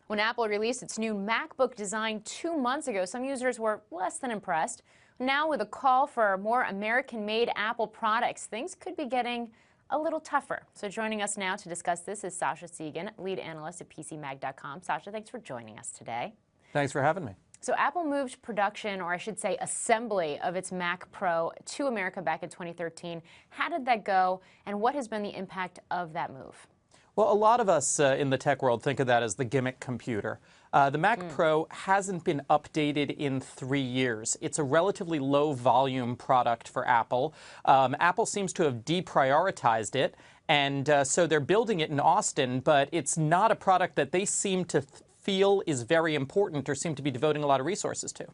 When Apple released its new MacBook design 2 months ago, some users were less than impressed. Now, with a call for more American-made Apple products, things could be getting a little tougher. So joining us now to discuss this is Sasha Segan, lead analyst at PCMag.com. Sasha, thanks for joining us today. Thanks for having me. So Apple moved production, or I should say assembly, of its Mac Pro to America back in 2013. How did that go, and what has been the impact of that move? Well, a lot of us in the tech world think of that as the gimmick computer. The Mac Pro hasn't been updated in 3 years. It's a relatively low volume product for Apple. Apple seems to have deprioritized it, and so they're building it in Austin, but it's not a product that they seem to feel is very important or seem to be devoting a lot of resources to.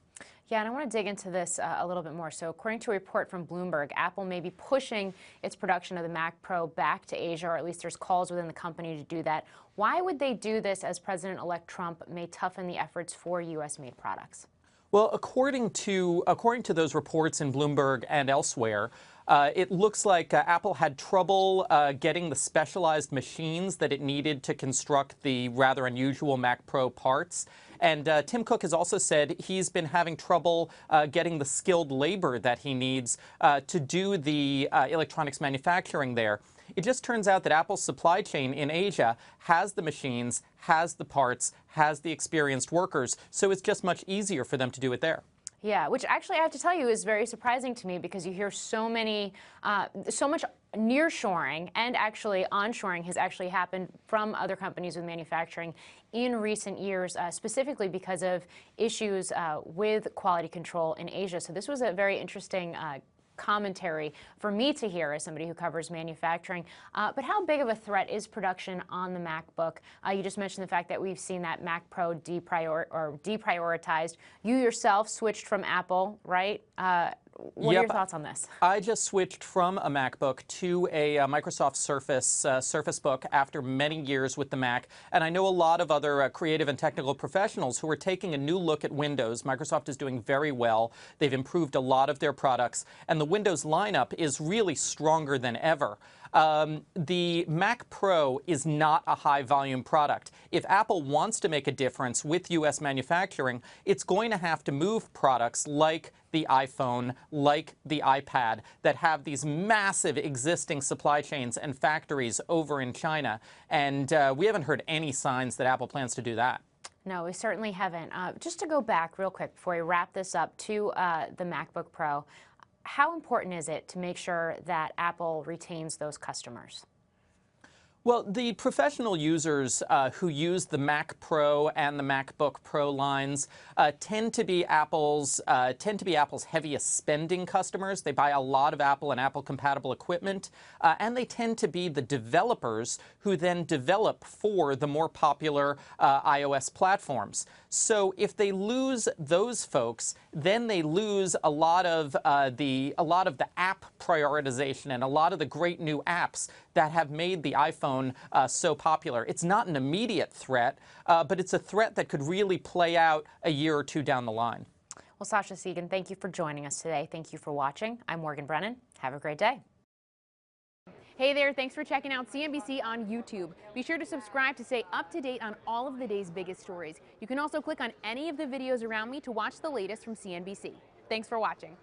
Yeah, and I want to dig into this a little bit more. So according to a report from Bloomberg, Apple may be pushing its production of the Mac Pro back to Asia, or at least there's calls within the company to do that. Why would they do this, as President-elect Trump may toughen the efforts for U.S.-made products? Well, according to those reports in Bloomberg and elsewhere, it looks like Apple had trouble getting the specialized machines that it needed to construct the rather unusual Mac Pro parts. And Tim Cook has also said he's been having trouble getting the skilled labor that he needs to do the electronics manufacturing there. It just turns out that Apple's supply chain in Asia has the machines, has the parts, has the experienced workers, so it's just much easier for them to do it there. Yeah, which actually I have to tell you is very surprising to me, because you hear so much nearshoring and actually onshoring has actually happened from other companies with manufacturing in recent years, specifically because of issues with quality control in Asia. So this was a very interesting commentary for me to hear as somebody who covers manufacturing. But how big of a threat is production on the MacBook? You just mentioned the fact that we've seen that Mac Pro deprioritized. You yourself switched from Apple, right? What are your thoughts on this? I just switched from a MacBook to a Microsoft Surface Book after many years with the Mac. And I know a lot of other creative and technical professionals who are taking a new look at Windows. Microsoft is doing very well. They've improved a lot of their products. And the Windows lineup is really stronger than ever. The Mac Pro is not a high-volume product. If Apple wants to make a difference with U.S. manufacturing, it's going to have to move products like the iPhone, like the iPad, that have these massive existing supply chains and factories over in China. And we haven't heard any signs that Apple plans to do that. No, we certainly haven't. Just to go back real quick before we wrap this up to the MacBook Pro, how important is it to make sure that Apple retains those customers? Well, the professional users who use the Mac Pro and the MacBook Pro lines tend to be Apple's heaviest spending customers. They buy a lot of Apple and Apple-compatible equipment, and they tend to be the developers who then develop for the more popular iOS platforms. So if they lose those folks, then they lose a lot of the app prioritization and a lot of the great new apps that have made the iPhone so popular. It's not an immediate threat, but it's a threat that could really play out a year or two down the line. Well, Sasha Segan, thank you for joining us today. Thank you for watching. I'm Morgan Brennan. Have a great day. Hey there, thanks for checking out CNBC on YouTube. Be sure to subscribe to stay up to date on all of the day's biggest stories. You can also click on any of the videos around me to watch the latest from CNBC. Thanks for watching.